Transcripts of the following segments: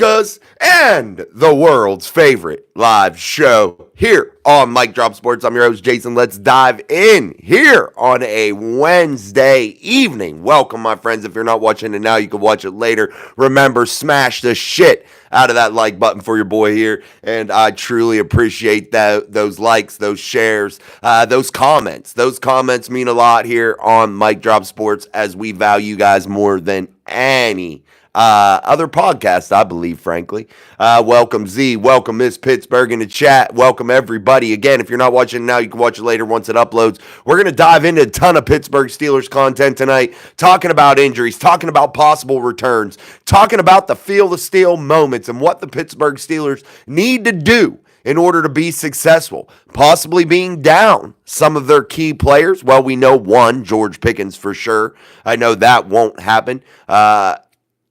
America's and the world's favorite live show here on Mic Drop Sports. I'm your host, Jason. Let's dive in here on a Wednesday evening. Welcome, my friends. If you're not watching it now, you can watch it later. Remember, smash the shit out of that like button for your boy here, and I truly appreciate those likes, those shares, those comments. Those comments mean a lot here on Mic Drop Sports, as we value you guys more than any other podcast, I believe, frankly. Welcome Z, welcome Miss Pittsburgh in the chat, welcome everybody. Again, if you're not watching now, you can watch it later once it uploads. We're going to dive into a ton of Pittsburgh Steelers content tonight, talking about injuries, talking about possible returns, talking about the feel the steel moments and what the Pittsburgh Steelers need to do in order to be successful, possibly being down some of their key players. Well, we know one, George Pickens for sure. I know that won't happen.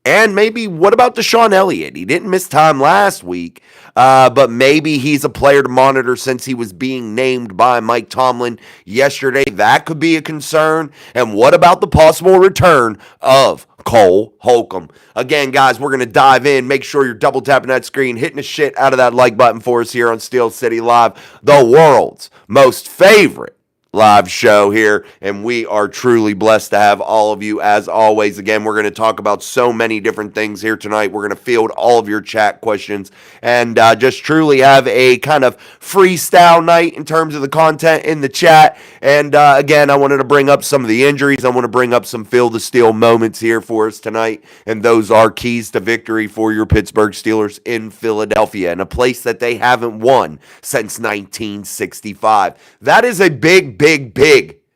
And maybe, what about Deshaun Elliott? He didn't miss time last week, but maybe he's a player to monitor since he was being named by Mike Tomlin yesterday. That could be a concern. And what about the possible return of Cole Holcomb? Again, guys, we're going to dive in. Make sure you're double tapping that screen, hitting the shit out of that like button for us here on Steel City Live, the world's most favorite live show here, and we are truly blessed to have all of you as always. Again, we're going to talk about so many different things here tonight. We're going to field all of your chat questions and just truly have a kind of freestyle night in terms of the content in the chat. And again, I wanted to bring up some of the injuries. I want to bring up some feel the steel moments here for us tonight, and those are keys to victory for your Pittsburgh Steelers in Philadelphia, in a place that they haven't won since 1965. That is a big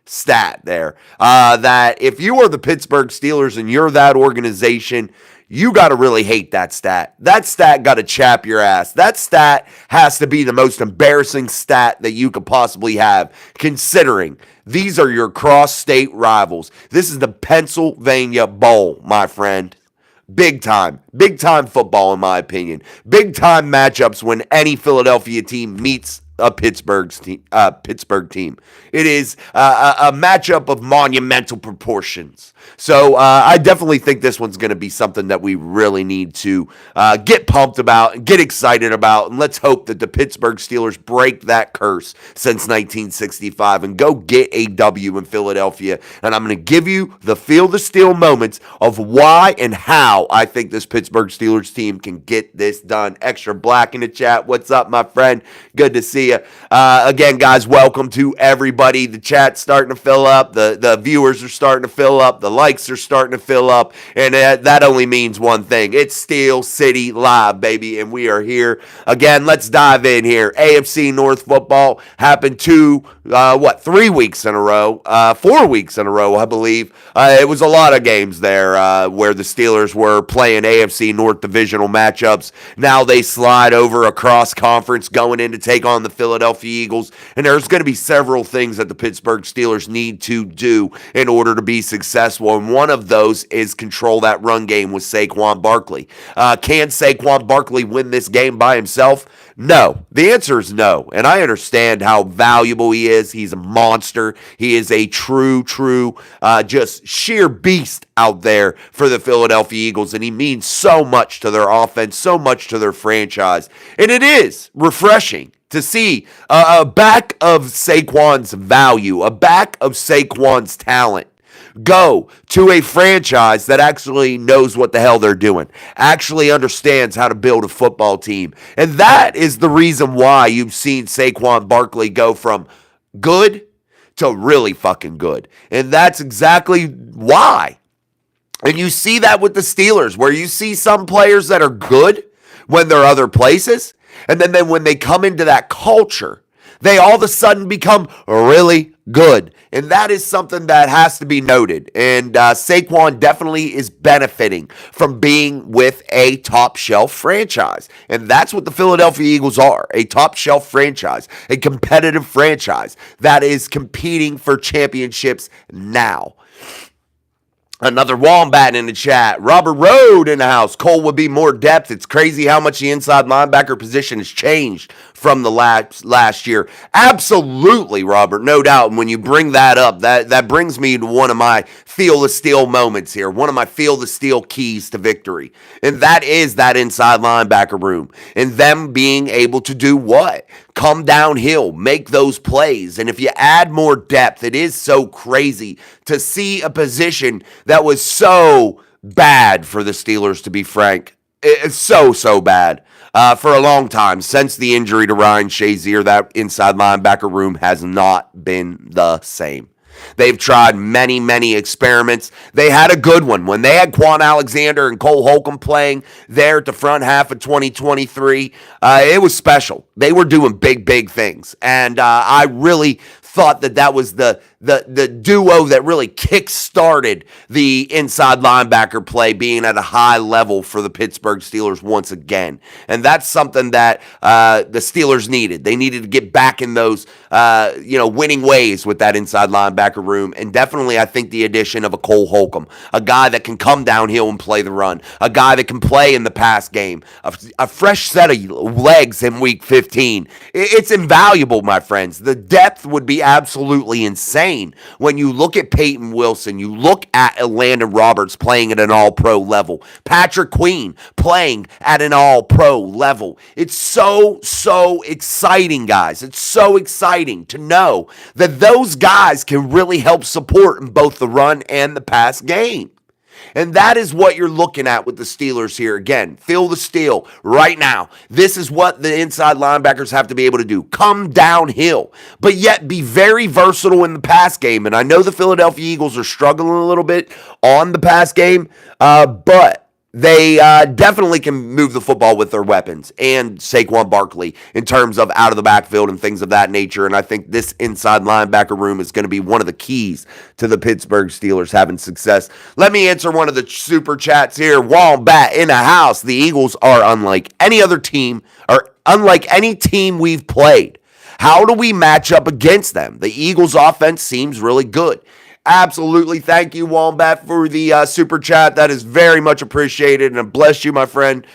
stat there. That if you are the Pittsburgh Steelers and you're that organization, you got to really hate that stat. That stat got to chap your ass. That stat has to be the most embarrassing stat that you could possibly have, considering these are your cross-state rivals. This is the Pennsylvania Bowl, my friend. Big time football, in my opinion. Big time matchups when any Philadelphia team meets a Pittsburgh team. It is a matchup of monumental proportions. So I definitely think this one's going to be something that we really need to get pumped about and get excited about. And let's hope that the Pittsburgh Steelers break that curse since 1965 and go get a W in Philadelphia. And I'm going to give you the feel the steel moments of why and how I think this Pittsburgh Steelers team can get this done. Extra Black in the chat. What's up, my friend? Good to see you. Again, guys, welcome to everybody. The chat's starting to fill up. The viewers are starting to fill up. The likes are starting to fill up. And that only means one thing. It's Steel City Live, baby. And we are here. Again, let's dive in here. AFC North football happened 3 weeks in a row? 4 weeks in a row, I believe. It was a lot of games there where the Steelers were playing AFC North divisional matchups. Now they slide over across conference going in to take on the Philadelphia Eagles. And there's going to be several things that the Pittsburgh Steelers need to do in order to be successful. And one of those is control that run game with Saquon Barkley. Can Saquon Barkley win this game by himself? No. The answer is no. And I understand how valuable he is. He's a monster. He is a true, just sheer beast out there for the Philadelphia Eagles. And he means so much to their offense, so much to their franchise. And it is refreshing to see a back of Saquon's value, a back of Saquon's talent go to a franchise that actually knows what the hell they're doing, actually understands how to build a football team. And that is the reason why you've seen Saquon Barkley go from good to really fucking good. And that's exactly why. And you see that with the Steelers, where you see some players that are good when they're other places, and then when they come into that culture, they all of a sudden become really good. And that is something that has to be noted. And Saquon definitely is benefiting from being with a top-shelf franchise. And that's what the Philadelphia Eagles are, a top-shelf franchise, a competitive franchise that is competing for championships now. Another Wombat in the chat. Robert Road in the house. Cole would be more depth. It's crazy how much the inside linebacker position has changed from the last year. Absolutely, Robert, no doubt. And when you bring that up, that brings me to one of my feel the steel moments here, one of my feel the steel keys to victory. And that is that inside linebacker room and them being able to do what? Come downhill, make those plays. And if you add more depth, it is so crazy to see a position that was so bad for the Steelers, to be frank. It's so bad. For a long time, since the injury to Ryan Shazier, that inside linebacker room has not been the same. They've tried many experiments. They had a good one when they had Quan Alexander and Cole Holcomb playing there at the front half of 2023. It was special. They were doing big things. And I really thought that was the duo that really kick-started the inside linebacker play being at a high level for the Pittsburgh Steelers once again. And that's something that the Steelers needed. They needed to get back in those winning ways with that inside linebacker room. And definitely I think the addition of a Cole Holcomb, a guy that can come downhill and play the run, a guy that can play in the pass game, a fresh set of legs in week 15. It's invaluable, my friends. The depth would be absolutely insane when you look at Peyton Wilson, you look at Landon Roberts playing at an all-pro level, Patrick Queen playing at an all-pro level. It's so exciting, guys. It's so exciting to know that those guys can really help support in both the run and the pass game. And that is what you're looking at with the Steelers here. Again, feel the steel right now. This is what the inside linebackers have to be able to do. Come downhill, but yet be very versatile in the pass game. And I know the Philadelphia Eagles are struggling a little bit on the pass game, but they definitely can move the football with their weapons and Saquon Barkley in terms of out of the backfield and things of that nature. And I think this inside linebacker room is going to be one of the keys to the Pittsburgh Steelers having success. Let me answer one of the super chats here. Wombat in the house. The Eagles are unlike any other team or unlike any team we've played. How do we match up against them? The Eagles offense seems really good. Absolutely. Thank you, Wombat, for the super chat. That is very much appreciated, and bless you, my friend.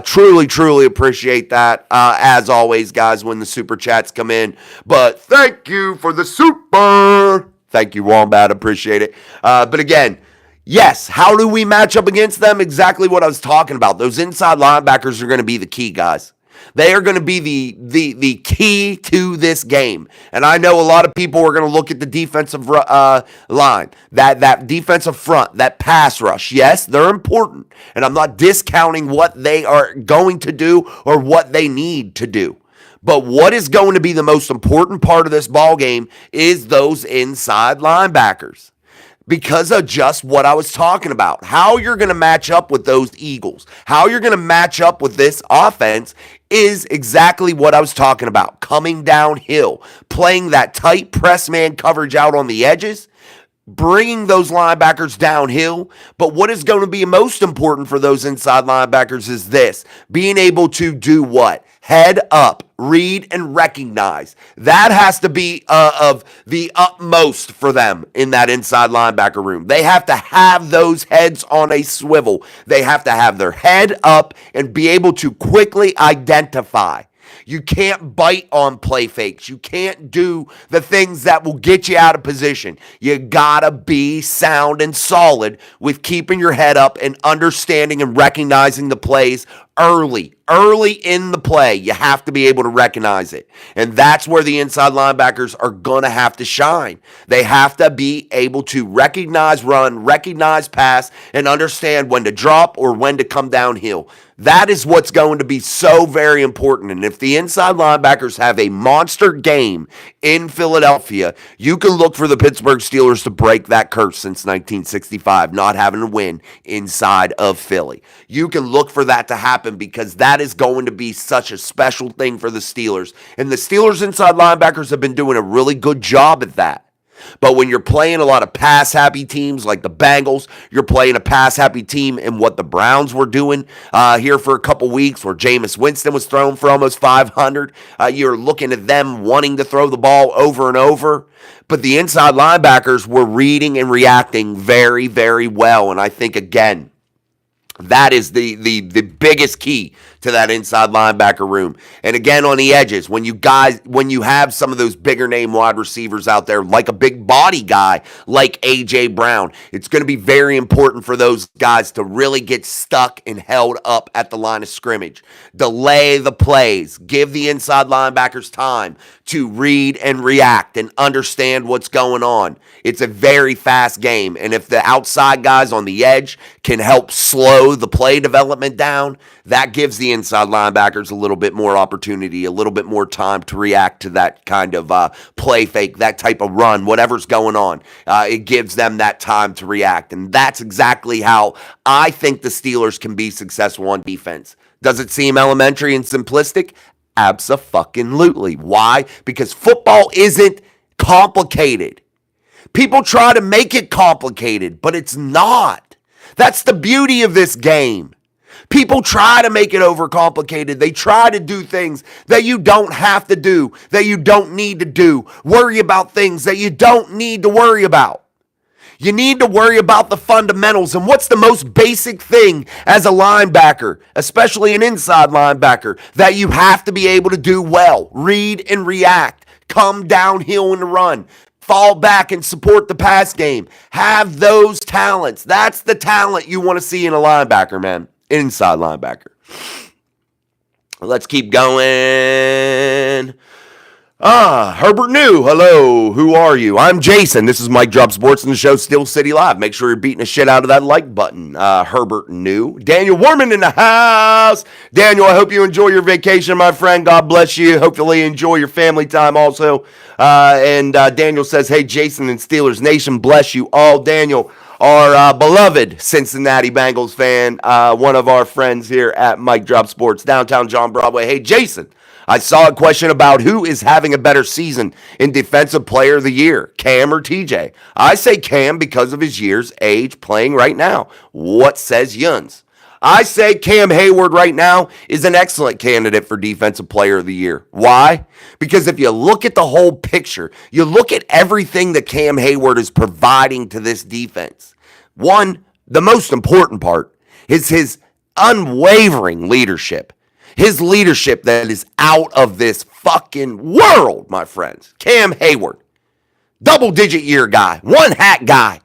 Truly appreciate that, as always, guys, when the super chats come in. But thank you for the super. Thank you, Wombat. Appreciate it. But again, yes, how do we match up against them? Exactly what I was talking about. Those inside linebackers are going to be the key, guys. They are going to be the key to this game. And I know a lot of people are going to look at the defensive line, that defensive front, that pass rush. Yes, they're important. And I'm not discounting what they are going to do or what they need to do. But what is going to be the most important part of this ball game is those inside linebackers. Because of just what I was talking about. How you're going to match up with those Eagles, how you're going to match up with this offense is exactly what I was talking about. Coming downhill, playing that tight press man coverage out on the edges, bringing those linebackers downhill. But what is going to be most important for those inside linebackers is this, being able to do what? Head up, read, and recognize. That has to be of the utmost for them in that inside linebacker room. They have to have those heads on a swivel. They have to have their head up and be able to quickly identify. You can't bite on play fakes. You can't do the things that will get you out of position. You gotta be sound and solid with keeping your head up and understanding and recognizing the plays early in the play. You have to be able to recognize it. And that's where the inside linebackers are going to have to shine. They have to be able to recognize run, recognize pass, and understand when to drop or when to come downhill. That is what's going to be so very important. And if the inside linebackers have a monster game in Philadelphia, you can look for the Pittsburgh Steelers to break that curse since 1965, not having to win inside of Philly. You can look for that to happen because that is going to be such a special thing for the Steelers. And the Steelers inside linebackers have been doing a really good job at that. But when you're playing a lot of pass-happy teams like the Bengals, you're playing a pass-happy team in what the Browns were doing here for a couple weeks where Jameis Winston was thrown for almost 500. You're looking at them wanting to throw the ball over and over. But the inside linebackers were reading and reacting very, very well. And I think, again, that is the biggest key to that inside linebacker room. And again, on the edges, when you have some of those bigger name wide receivers out there, like a big body guy like A.J. Brown, it's going to be very important for those guys to really get stuck and held up at the line of scrimmage. Delay the plays. Give the inside linebackers time to read and react and understand what's going on. It's a very fast game. And if the outside guys on the edge can help slow the play development down, that gives the inside linebackers a little bit more opportunity, a little bit more time to react to that kind of play fake, that type of run, whatever's going on. It gives them that time to react. And that's exactly how I think the Steelers can be successful on defense. Does it seem elementary and simplistic? Abso-fucking-lutely. Why? Because football isn't complicated. People try to make it complicated, but it's not. That's the beauty of this game. People try to make it overcomplicated. They try to do things that you don't have to do, that you don't need to do. Worry about things that you don't need to worry about. You need to worry about the fundamentals. And what's the most basic thing as a linebacker, especially an inside linebacker, that you have to be able to do well? Read and react. Come downhill in the run. Fall back and support the pass game. Have those talents. That's the talent you want to see in a linebacker, man. Inside linebacker. Let's keep going. Herbert New. Hello. Who are you? I'm Jason. This is Mike Drop Sports and the show Steel City Live. Make sure you're beating the shit out of that like button. Herbert New. Daniel Warman in the house. Daniel, I hope you enjoy your vacation, my friend. God bless you. Hopefully enjoy your family time also. And Daniel says, hey, Jason and Steelers Nation, bless you all. Daniel, our beloved Cincinnati Bengals fan, one of our friends here at Mike Drop Sports, downtown John Broadway. Hey, Jason, I saw a question about who is having a better season in Defensive Player of the Year, Cam or TJ. I say Cam because of his years, age, playing right now. What says Yuns? I say Cam Hayward right now is an excellent candidate for Defensive Player of the Year. Why? Because if you look at the whole picture, you look at everything that Cam Hayward is providing to this defense. One, the most important part is his unwavering leadership. His leadership that is out of this fucking world, my friends. Cam Hayward, double-digit year guy, one-hat guy.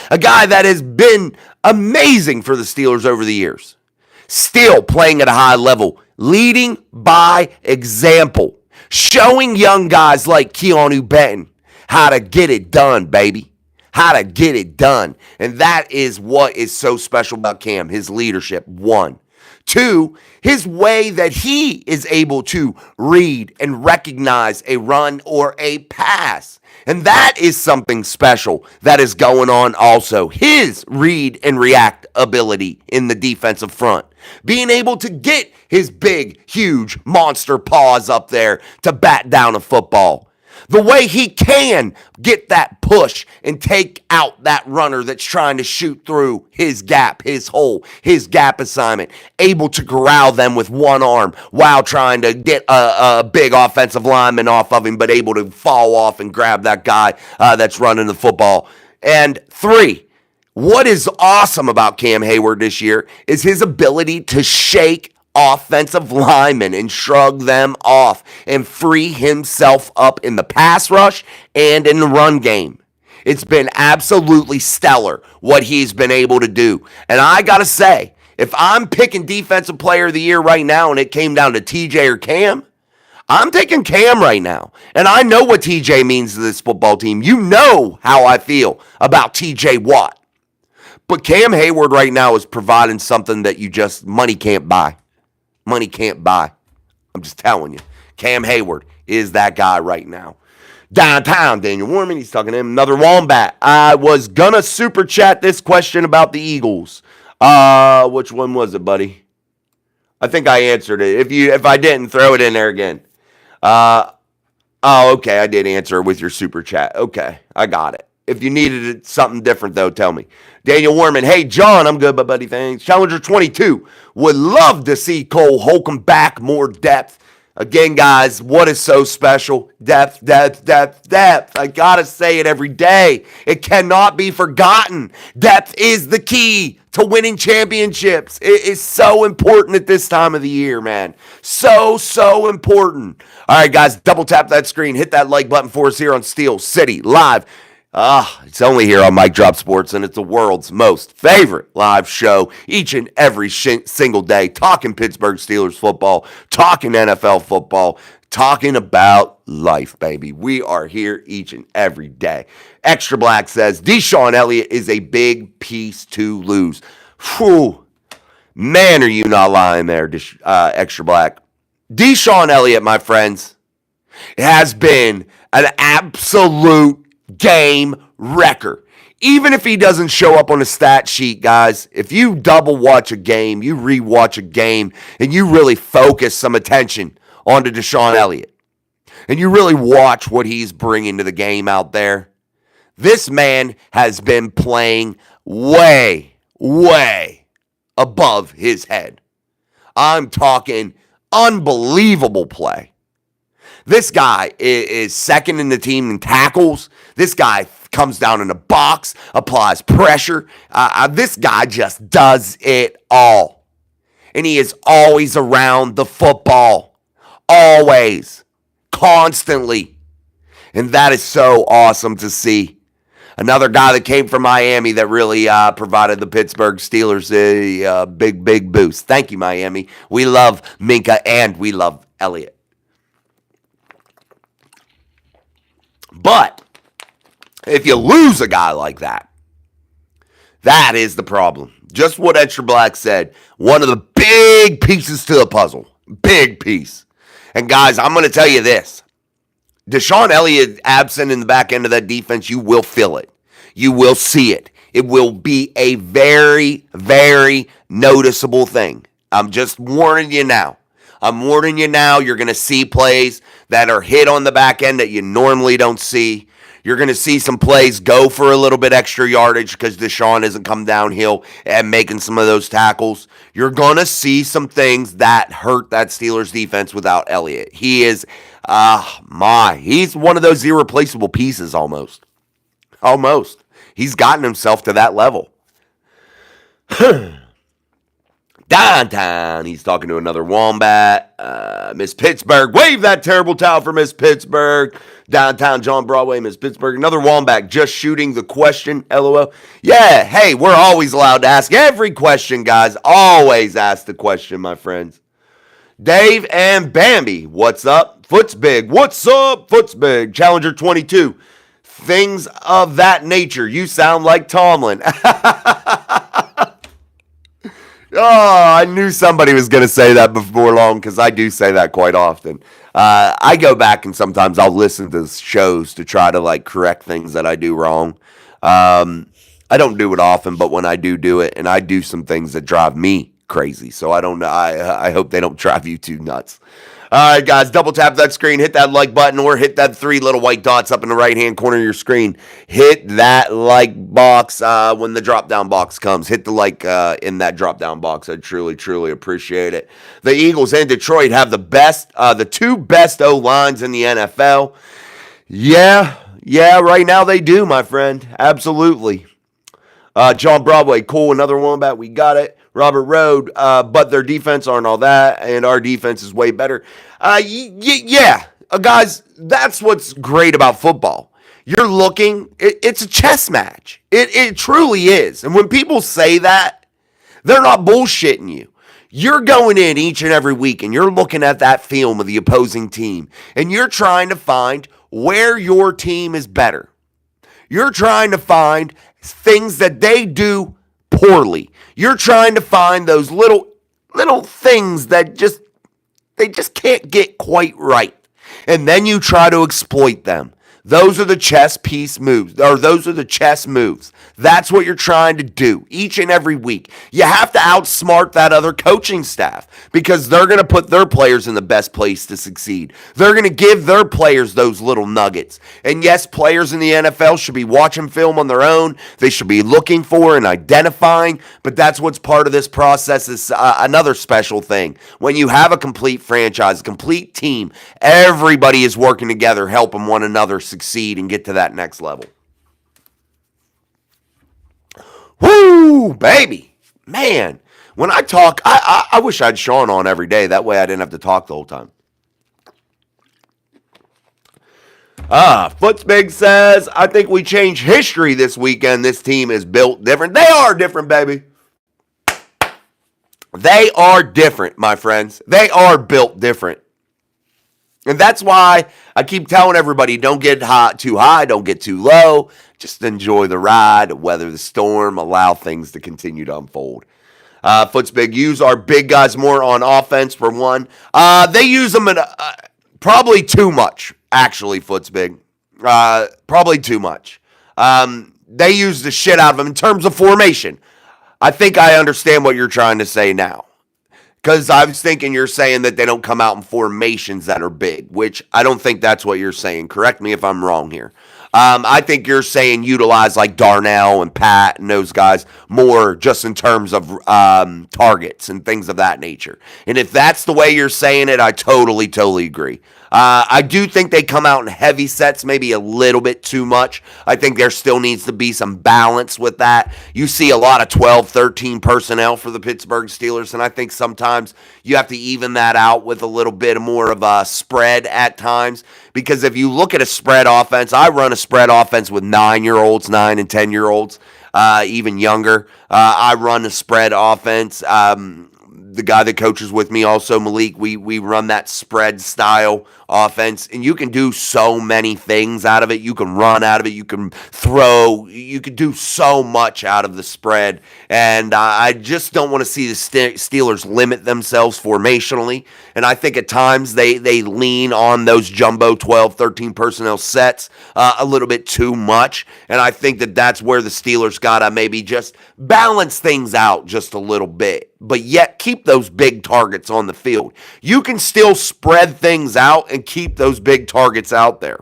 A guy that has been amazing for the Steelers over the years. Still playing at a high level, leading by example. Showing young guys like Keanu Benton how to get it done, baby. How to get it done. And that is what is so special about Cam, his leadership, one. Two, his way that he is able to read and recognize a run or a pass. And that is something special that is going on also. His read and react ability in the defensive front. Being able to get his big, huge monster paws up there to bat down a football. The way he can get that push and take out that runner that's trying to shoot through his gap, his hole, his gap assignment. Able to corral them with one arm while trying to get a big offensive lineman off of him, but able to fall off and grab that guy that's running the football. And three, what is awesome about Cam Hayward this year is his ability to shake offensive linemen and shrug them off and free himself up in the pass rush and in the run game. It's been absolutely stellar what he's been able to do. And I got to say, if I'm picking Defensive Player of the Year right now and it came down to TJ or Cam, I'm taking Cam right now. And I know what TJ means to this football team. You know how I feel about TJ Watt. But Cam Hayward right now is providing something that money can't buy. Money can't buy. I'm just telling you. Cam Hayward is that guy right now. Downtown, Daniel Warman, he's talking to him. Another Wombat. I was going to super chat this question about the Eagles. Which one was it, buddy? I think I answered it. If I didn't, throw it in there again. Oh, okay. I did answer with your super chat. Okay, I got it. If you needed something different, though, tell me. Daniel Warman, hey, John, I'm good, but buddy, thanks. Challenger 22, would love to see Cole Holcomb back, more depth. Again, guys, what is so special? Depth, depth, depth, depth. I got to say it every day. It cannot be forgotten. Depth is the key to winning championships. It is so important at this time of the year, man. So important. All right, guys, double tap that screen. Hit that like button for us here on Steel City Live. It's only here on Mic Drop Sports, and it's the world's most favorite live show each and every single day. Talking Pittsburgh Steelers football, talking NFL football, talking about life, baby. We are here each and every day. Extra Black says, Deshaun Elliott is a big piece to lose. Whew. Man, are you not lying there, Extra Black. Deshaun Elliott, my friends, has been an absolute game wrecker. Even if he doesn't show up on a stat sheet, guys, if you double watch a game, you rewatch a game, and you really focus some attention onto Deshaun Elliott, and you really watch what he's bringing to the game out there, this man has been playing way above his head. I'm talking unbelievable play. This guy is second in the team in tackles. This guy comes down in the box, applies pressure. This guy just does it all. And he is always around the football. Always. Constantly. And that is so awesome to see. Another guy that came from Miami that really provided the Pittsburgh Steelers a big boost. Thank you, Miami. We love Minka and we love Elliott. But if you lose a guy like that, that is the problem. Just what Extra Black said. One of the big pieces to the puzzle. Big piece. And guys, I'm going to tell you this. Deshaun Elliott absent in the back end of that defense, you will feel it. You will see it. It will be a very noticeable thing. I'm just warning you now. You're going to see plays that are hit on the back end that you normally don't see. You're going to see some plays go for a little bit extra yardage because Deshaun isn't come downhill and making some of those tackles. You're going to see some things that hurt that Steelers defense without Elliott. He is, he's one of those irreplaceable pieces almost. Almost. He's gotten himself to that level. Downtown, he's talking to another Wombat. Miss Pittsburgh, wave that terrible towel for Miss Pittsburgh. Downtown John Broadway, Miss Pittsburgh. Another Wombat just shooting the question, LOL. Yeah, hey, we're always allowed to ask every question, guys. Always ask the question, my friends. Dave and Bambi, what's up? Foot's big. What's up? Foot's big. Challenger 22. Things of that nature. You sound like Tomlin. Oh, I knew somebody was going to say that before long because I do say that quite often. I go back and sometimes I'll listen to shows to try to correct things that I do wrong. I don't do it often, but when I do it, and I do some things that drive me crazy. So I don't know. I hope they don't drive you too nuts. All right, guys, double tap that screen, hit that like button, or hit that 3 little white dots up in the right-hand corner of your screen. Hit that like box when the drop-down box comes. Hit the like in that drop-down box. I truly appreciate it. The Eagles and Detroit have the 2 best O-lines in the NFL. Yeah, right now they do, my friend. Absolutely. John Broadway, cool, another Wombat, we got it. Robert Road, but their defense aren't all that, and our defense is way better. Guys, that's what's great about football. You're looking, it's a chess match. It truly is. And when people say that, they're not bullshitting you. You're going in each and every week, and you're looking at that film of the opposing team, and you're trying to find where your team is better. You're trying to find things that they do poorly. You're trying to find those little things that they just can't get quite right. And then you try to exploit them. Those are the chess piece moves, or those are the chess moves. That's what you're trying to do each and every week. You have to outsmart that other coaching staff because they're going to put their players in the best place to succeed. They're going to give their players those little nuggets. And yes, players in the NFL should be watching film on their own. They should be looking for and identifying, but that's what's part of this process is another special thing. When you have a complete franchise, a complete team, everybody is working together, helping one another succeed and get to that next level. Woo, baby. Man, when I talk, I wish I had Sean on every day. That way I didn't have to talk the whole time. Footsbig says, I think we changed history this weekend. This team is built different. They are different, baby. They are different, my friends. They are built different. And that's why I keep telling everybody, don't get too high, don't get too low. Just enjoy the ride, weather the storm, allow things to continue to unfold. Footsbig, use our big guys more on offense for one. They use them probably too much, actually, Footsbig. Probably too much. They use the shit out of them in terms of formation. I think I understand what you're trying to say now. Because I was thinking you're saying that they don't come out in formations that are big, which I don't think that's what you're saying. Correct me if I'm wrong here. I think you're saying utilize like Darnell and Pat and those guys more just in terms of targets and things of that nature. And if that's the way you're saying it, I totally agree. I do think they come out in heavy sets, maybe a little bit too much. I think there still needs to be some balance with that. You see a lot of 12, 13 personnel for the Pittsburgh Steelers, and I think sometimes you have to even that out with a little bit more of a spread at times. Because if you look at a spread offense, I run a spread offense with 9-year-olds, 9 and 10-year-olds, even younger. I run a spread offense. The guy that coaches with me also, Malik, we run that spread style offense, and you can do so many things out of it. You can run out of it. You can throw. You can do so much out of the spread, and I just don't want to see the Steelers limit themselves formationally, and I think at times they lean on those jumbo 12, 13 personnel sets a little bit too much, and I think that's where the Steelers got to maybe just balance things out just a little bit, but yet keep those big targets on the field. You can still spread things out and keep those big targets out there.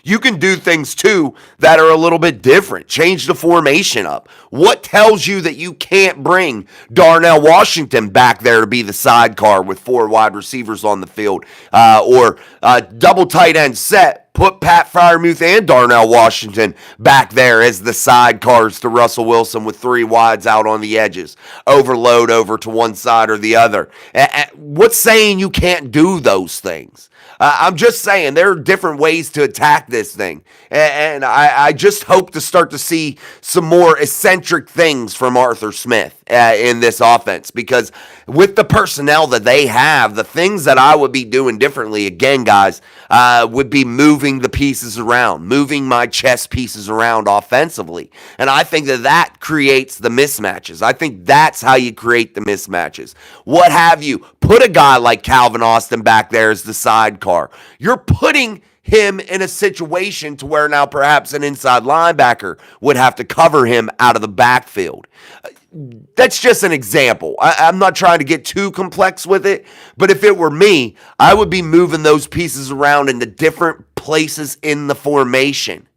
You can do things too that are a little bit different. Change the formation up. What tells you that you can't bring Darnell Washington back there to be the sidecar with 4 wide receivers on the field, or double tight end set? Put Pat Freiermuth and Darnell Washington back there as the sidecars to Russell Wilson with 3 wides out on the edges. Overload over to one side or the other. What's saying you can't do those things? I'm just saying there are different ways to attack this thing. And I just hope to start to see some more eccentric things from Arthur Smith in this offense. Because with the personnel that they have, the things that I would be doing differently, again, guys, would be moving the pieces around, moving my chess pieces around offensively. And I think that creates the mismatches. I think that's how you create the mismatches. What have you? Put a guy like Calvin Austin back there as the sidecar. You're putting him in a situation to where now perhaps an inside linebacker would have to cover him out of the backfield. That's just an example. I'm not trying to get too complex with it, but if it were me, I would be moving those pieces around into different places in the formation,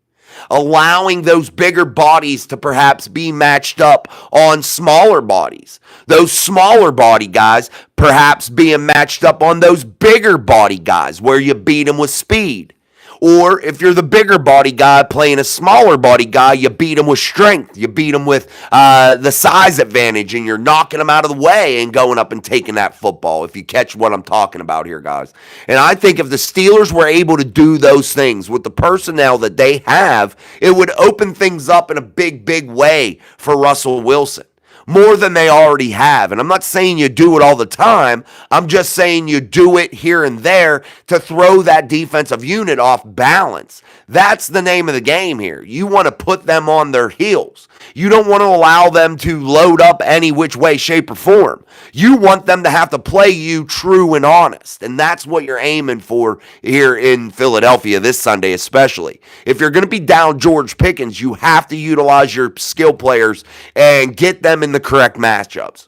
allowing those bigger bodies to perhaps be matched up on smaller bodies. Those smaller body guys perhaps being matched up on those bigger body guys where you beat them with speed. Or if you're the bigger body guy playing a smaller body guy, you beat him with strength. You beat him with the size advantage, and you're knocking him out of the way and going up and taking that football, if you catch what I'm talking about here, guys. And I think if the Steelers were able to do those things with the personnel that they have, it would open things up in a big way for Russell Wilson. more than they already have. And I'm not saying you do it all the time. I'm just saying you do it here and there to throw that defensive unit off balance. That's the name of the game here. You want to put them on their heels. You don't want to allow them to load up any which way, shape, or form. You want them to have to play you true and honest. And that's what you're aiming for here in Philadelphia this Sunday especially. If you're going to be down George Pickens, you have to utilize your skill players and get them in the correct matchups.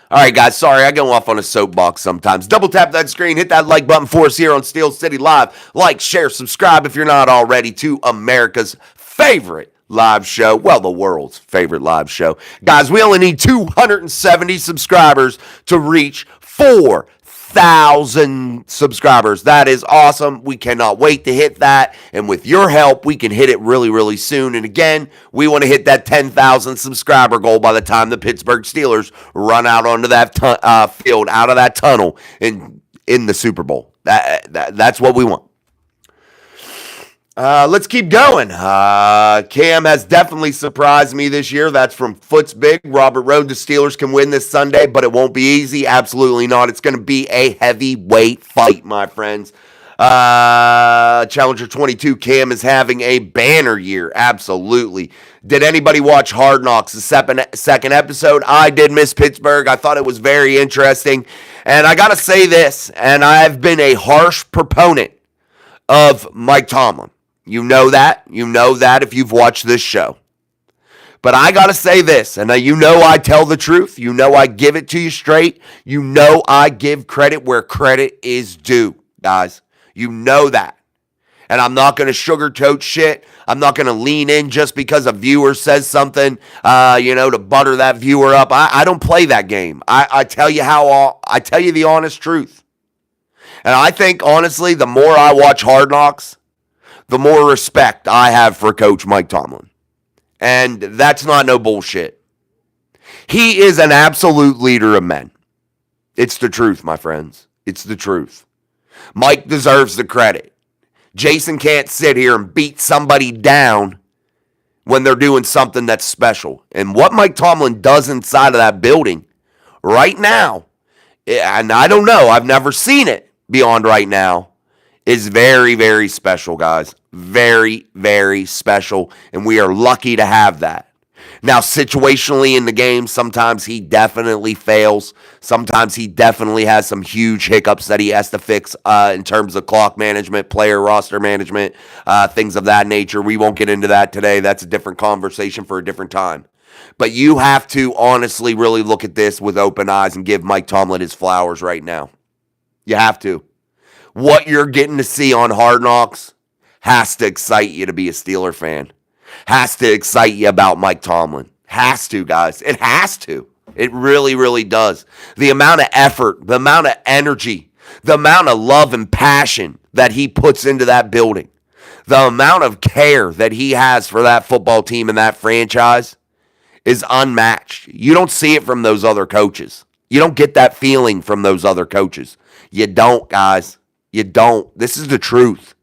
All right, guys, sorry, I go off on a soapbox sometimes. Double tap that screen, hit that like button for us here on Steel City Live. Like, share, subscribe if you're not already to America's favorite live show. Well, the world's favorite live show. Guys, we only need 270 subscribers to reach 4,000 subscribers. That is awesome. We cannot wait to hit that. And with your help, we can hit it really, really soon. And again, we want to hit that 10,000 subscriber goal by the time the Pittsburgh Steelers run out onto that field, out of that tunnel in the Super Bowl. That's what we want. Let's keep going. Cam has definitely surprised me this year. That's from Foots Big. Robert Road, the Steelers can win this Sunday, but it won't be easy. Absolutely not. It's going to be a heavyweight fight, my friends. Challenger 22, Cam is having a banner year. Absolutely. Did anybody watch Hard Knocks, the second episode? I did miss Pittsburgh. I thought it was very interesting. And I got to say this, and I've been a harsh proponent of Mike Tomlin. You know that. You know that if you've watched this show. But I got to say this, and you know I tell the truth. You know I give it to you straight. You know I give credit where credit is due, guys. You know that. And I'm not going to sugarcoat shit. I'm not going to lean in just because a viewer says something, to butter that viewer up. I don't play that game. I tell you I tell you the honest truth. And I think, honestly, the more I watch Hard Knocks, the more respect I have for Coach Mike Tomlin. And that's not no bullshit. He is an absolute leader of men. It's the truth, my friends. It's the truth. Mike deserves the credit. Jason can't sit here and beat somebody down when they're doing something that's special. And what Mike Tomlin does inside of that building right now, and I don't know, I've never seen it beyond right now, is very, very special, guys. Very, very special, and we are lucky to have that. Now, situationally in the game, sometimes he definitely fails. Sometimes he definitely has some huge hiccups that he has to fix in terms of clock management, player roster management, things of that nature. We won't get into that today. That's a different conversation for a different time. But you have to honestly really look at this with open eyes and give Mike Tomlin his flowers right now. You have to. What you're getting to see on Hard Knocks has to excite you to be a Steeler fan. Has to excite you about Mike Tomlin. Has to, guys. It has to. It really, really does. The amount of effort, the amount of energy, the amount of love and passion that he puts into that building, the amount of care that he has for that football team and that franchise is unmatched. You don't see it from those other coaches. You don't get that feeling from those other coaches. You don't, guys. You don't. This is the truth.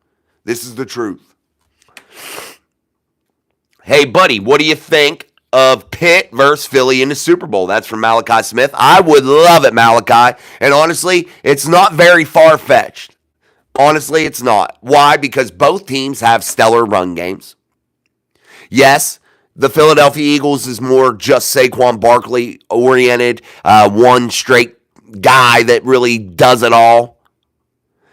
This is the truth. Hey, buddy, what do you think of Pitt versus Philly in the Super Bowl? That's from Malachi Smith. I would love it, Malachi. And honestly, it's not very far-fetched. Honestly, it's not. Why? Because both teams have stellar run games. Yes, the Philadelphia Eagles is more just Saquon Barkley oriented, one straight guy that really does it all.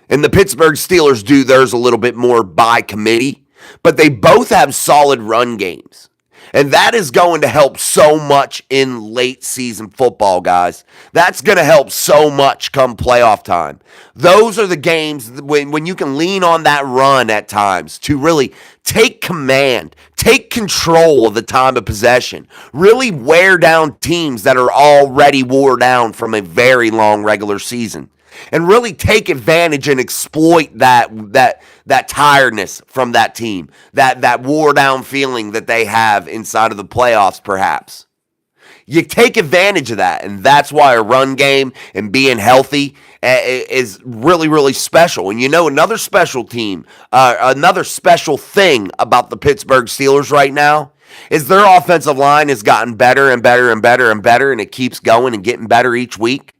And the Pittsburgh Steelers do theirs a little bit more by committee. But they both have solid run games. And that is going to help so much in late season football, guys. That's going to help so much come playoff time. Those are the games when you can lean on that run at times to really take command, take control of the time of possession, really wear down teams that are already wore down from a very long regular season. And really take advantage and exploit that tiredness from that team, that wore down feeling that they have inside of the playoffs, perhaps. You take advantage of that, and that's why a run game and being healthy is really, really special. And you know, another special thing about the Pittsburgh Steelers right now is their offensive line has gotten better and better and better and better, and it keeps going and getting better each week.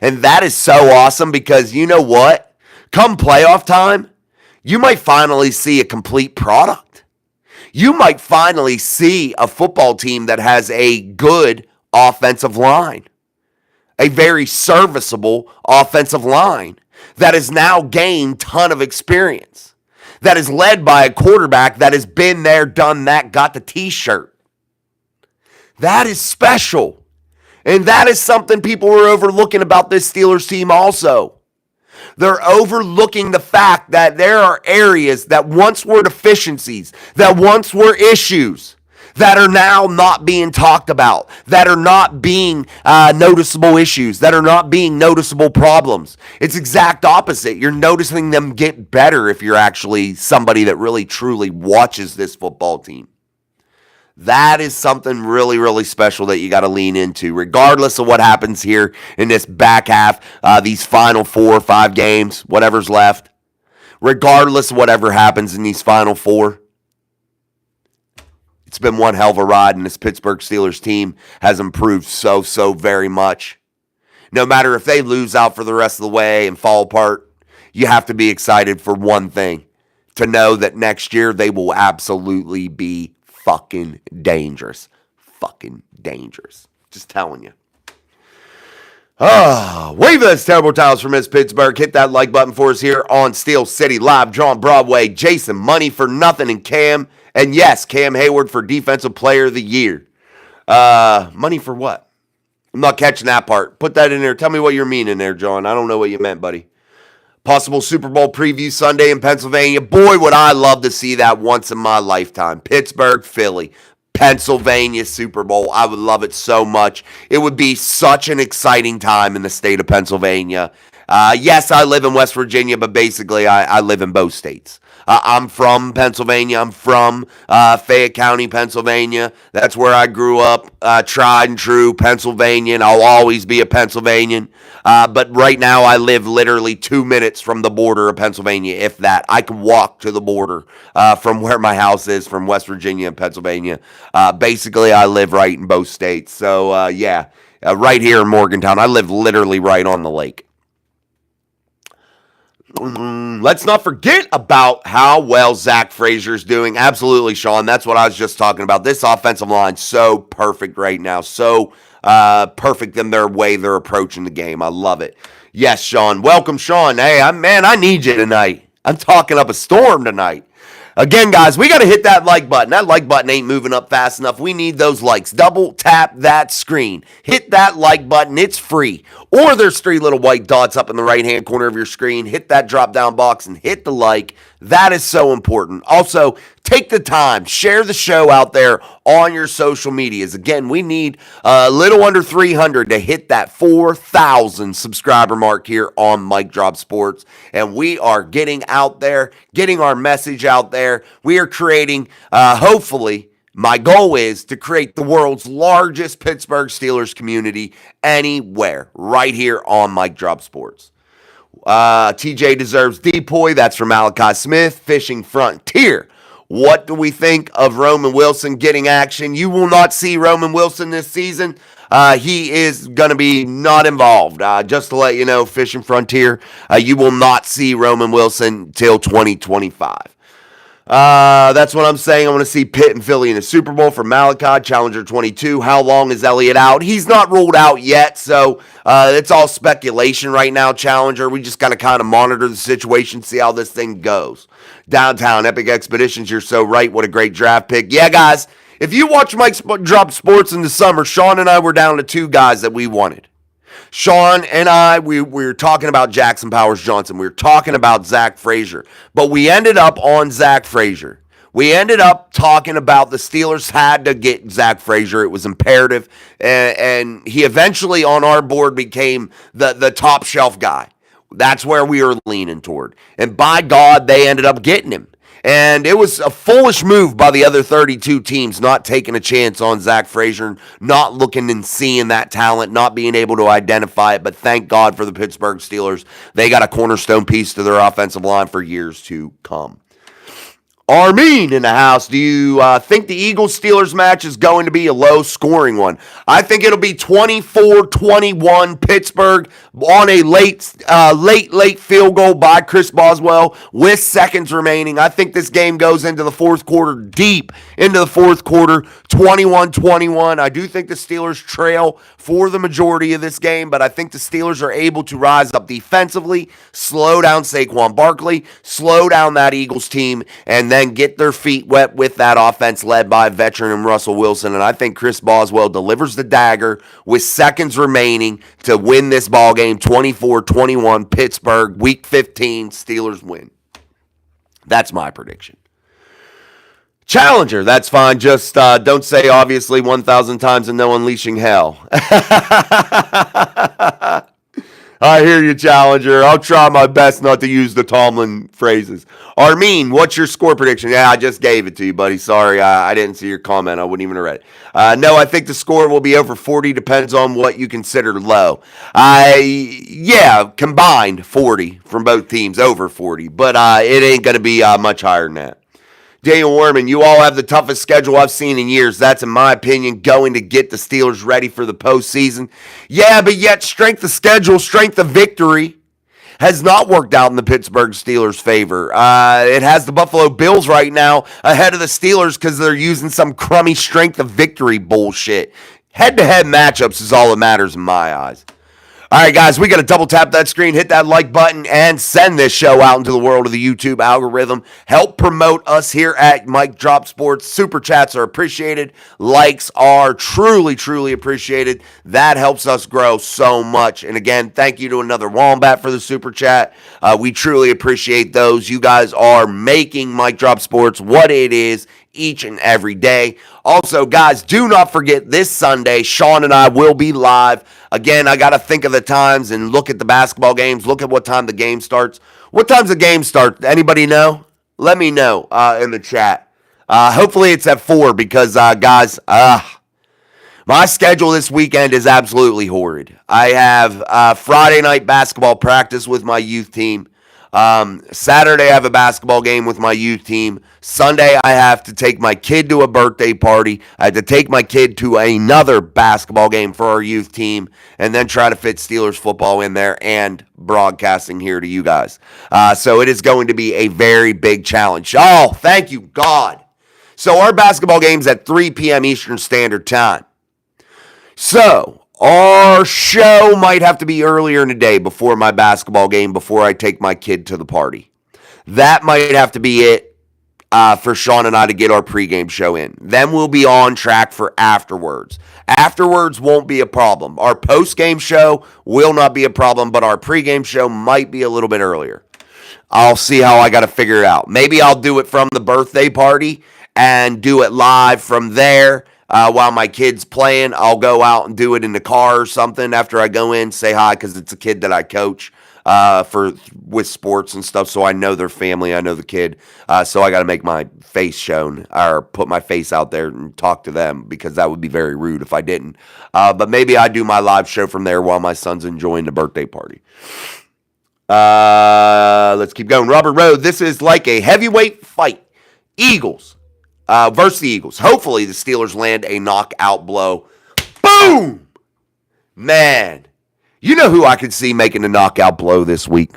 And that is so awesome because you know what? Come playoff time, you might finally see a complete product. You might finally see a football team that has a good offensive line, a very serviceable offensive line that has now gained ton of experience, that is led by a quarterback that has been there, done that, got the t-shirt. That is special. And that is something people are overlooking about this Steelers team also. They're overlooking the fact that there are areas that once were deficiencies, that once were issues, that are now not being talked about, that are not being noticeable issues, that are not being noticeable problems. It's exact opposite. You're noticing them get better if you're actually somebody that really truly watches this football team. That is something really, really special that you got to lean into, regardless of what happens here in this back half, these final 4 or 5 games, whatever's left. Regardless of whatever happens in these final 4, it's been one hell of a ride, and this Pittsburgh Steelers team has improved so very much. No matter if they lose out for the rest of the way and fall apart, you have to be excited for one thing, to know that next year they will absolutely be fucking dangerous. Fucking dangerous. Just telling you. Wave those terrible towels for Miss Pittsburgh. Hit that like button for us here on Steel City Live. John Broadway, Jason, Money for Nothing, and Cam. And yes, Cam Hayward for Defensive Player of the Year. Money for what? I'm not catching that part. Put that in there. Tell me what you're meaning there, John. I don't know what you meant, buddy. Possible Super Bowl preview Sunday in Pennsylvania. Boy, would I love to see that once in my lifetime. Pittsburgh, Philly, Pennsylvania Super Bowl. I would love it so much. It would be such an exciting time in the state of Pennsylvania. Yes, I live in West Virginia, but basically I live in both states. I'm from Pennsylvania. I'm from Fayette County, Pennsylvania. That's where I grew up, tried and true Pennsylvanian. I'll always be a Pennsylvanian. But right now I live literally 2 minutes from the border of Pennsylvania, if that. I can walk to the border from where my house is, from West Virginia and Pennsylvania. Basically, I live right in both states. So, right here in Morgantown. I live literally right on the lake. Let's not forget about how well Zach Frazier's doing. Absolutely, Sean. That's what I was just talking about. This offensive line so perfect right now. So perfect in their way they're approaching the game. I love it. Yes, Sean. Welcome, Sean. Hey, I need you tonight. I'm talking up a storm tonight. Again, guys, we got to hit that like button. That like button ain't moving up fast enough. We need those likes. Double tap that screen. Hit that like button. It's free. Or there's 3 little white dots up in the right-hand corner of your screen. Hit that drop-down box and hit the like. That is so important. Also, take the time. Share the show out there on your social medias. Again, we need a little under 300 to hit that 4,000 subscriber mark here on Mic Drop Sports. And we are getting out there, getting our message out there. We are creating, hopefully, my goal is to create the world's largest Pittsburgh Steelers community anywhere, right here on Mic Drop Sports. TJ deserves DPOY. That's from Malachi Smith. Fishing Frontier. What do we think of Roman Wilson getting action? You will not see Roman Wilson this season. He is going to be not involved. Just to let you know, Fishing Frontier, you will not see Roman Wilson till 2025. That's what I'm saying. I want to see Pitt and Philly in the Super Bowl for Malachi. Challenger 22. How long is Elliott out? He's not ruled out yet, so it's all speculation right now, Challenger. We just got to kind of monitor the situation, see how this thing goes. Downtown Epic Expeditions, you're so right. What a great draft pick. Yeah, guys, if you watch Mike Drop Sports in the summer, Sean and I were down to 2 guys that we wanted. Sean and I, we were talking about Jackson Powers Johnson. We were talking about Zach Frazier. But we ended up on Zach Frazier. We ended up talking about the Steelers had to get Zach Frazier. It was imperative. And he eventually on our board became the top shelf guy. That's where we were leaning toward. And by God, they ended up getting him. And it was a foolish move by the other 32 teams not taking a chance on Zach Frazier, not looking and seeing that talent, not being able to identify it. But thank God for the Pittsburgh Steelers. They got a cornerstone piece to their offensive line for years to come. Armin in the house. Do you think the Eagles-Steelers match is going to be a low-scoring one? I think it'll be 24-21 Pittsburgh on a late field goal by Chris Boswell with seconds remaining. I think this game goes into the fourth quarter, deep into the fourth quarter, 21-21. I do think the Steelers trail for the majority of this game, but I think the Steelers are able to rise up defensively, slow down Saquon Barkley, slow down that Eagles team, and then get their feet wet with that offense led by veteran and Russell Wilson. And I think Chris Boswell delivers the dagger with seconds remaining to win this ball game, 24-21 Pittsburgh, Week 15, Steelers win. That's my prediction. Challenger, that's fine. Just don't say obviously 1,000 times and no unleashing hell. I hear you, Challenger. I'll try my best not to use the Tomlin phrases. Armin, what's your score prediction? Yeah, I just gave it to you, buddy. Sorry, I didn't see your comment. I wouldn't even have read it. No, I think the score will be over 40. Depends on what you consider low. Combined 40 from both teams, over 40. But it ain't going to be much higher than that. Daniel Warman, you all have the toughest schedule I've seen in years. That's, in my opinion, going to get the Steelers ready for the postseason. Yeah, but yet strength of schedule, strength of victory has not worked out in the Pittsburgh Steelers' favor. It has the Buffalo Bills right now ahead of the Steelers because they're using some crummy strength of victory bullshit. Head-to-head matchups is all that matters in my eyes. All right, guys, we got to double tap that screen, hit that like button, and send this show out into the world of the YouTube algorithm. Help promote us here at Mike Drop Sports. Super chats are appreciated. Likes are truly, truly appreciated. That helps us grow so much. And again, thank you to another Wombat for the super chat. We truly appreciate those. You guys are making Mike Drop Sports what it is each and every day. Also, guys, do not forget this Sunday, Sean and I will be live. Again, I got to think of the times and look at the basketball games. Look at what time the game starts. What time's the game start? Anybody know? Let me know in the chat. Hopefully it's at 4 because, guys, my schedule this weekend is absolutely horrid. I have Friday night basketball practice with my youth team. Saturday I have a basketball game with my youth team. Sunday I have to take my kid to a birthday party. I had to take my kid to another basketball game for our youth team and then try to fit Steelers football in there and broadcasting here to you guys. So it is going to be a very big challenge. Oh, thank you, God. So our basketball game's at 3 p.m. Eastern Standard Time. So our show might have to be earlier in the day before my basketball game, before I take my kid to the party. That might have to be it for Sean and I to get our pregame show in. Then we'll be on track for afterwards. Afterwards won't be a problem. Our postgame show will not be a problem, but our pregame show might be a little bit earlier. I'll see how I got to figure it out. Maybe I'll do it from the birthday party and do it live from there. While my kid's playing, I'll go out and do it in the car or something after I go in, say hi, because it's a kid that I coach with sports and stuff, so I know their family, I know the kid, so I got to make my face shown or put my face out there and talk to them because that would be very rude if I didn't. But maybe I do my live show from there while my son's enjoying the birthday party. Let's keep going. Robert Rowe, this is like a heavyweight fight. Eagles. Versus the Eagles. Hopefully the Steelers land a knockout blow. Boom! Man, you know who I could see making a knockout blow this week?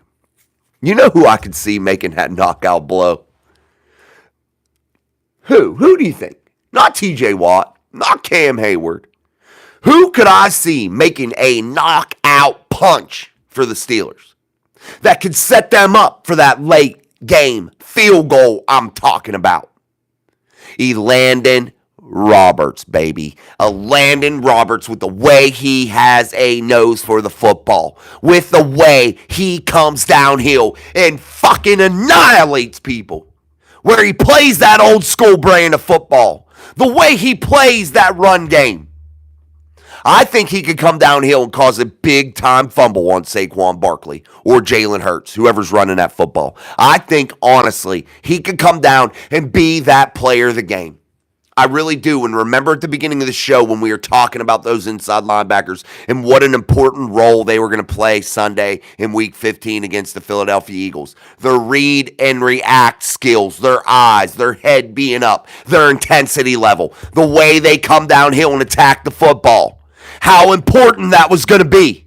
You know who I could see making that knockout blow? Who? Who do you think? Not TJ Watt. Not Cam Hayward. Who could I see making a knockout punch for the Steelers that could set them up for that late game field goal I'm talking about? Landon Roberts, baby. A Landon Roberts with the way he has a nose for the football. With the way he comes downhill and fucking annihilates people. Where he plays that old school brand of football. The way he plays that run game. I think he could come downhill and cause a big-time fumble on Saquon Barkley or Jalen Hurts, whoever's running that football. I think, honestly, he could come down and be that player of the game. I really do. And remember at the beginning of the show when we were talking about those inside linebackers and what an important role they were going to play Sunday in Week 15 against the Philadelphia Eagles. Their read and react skills, their eyes, their head being up, their intensity level, the way they come downhill and attack the football. How important that was going to be.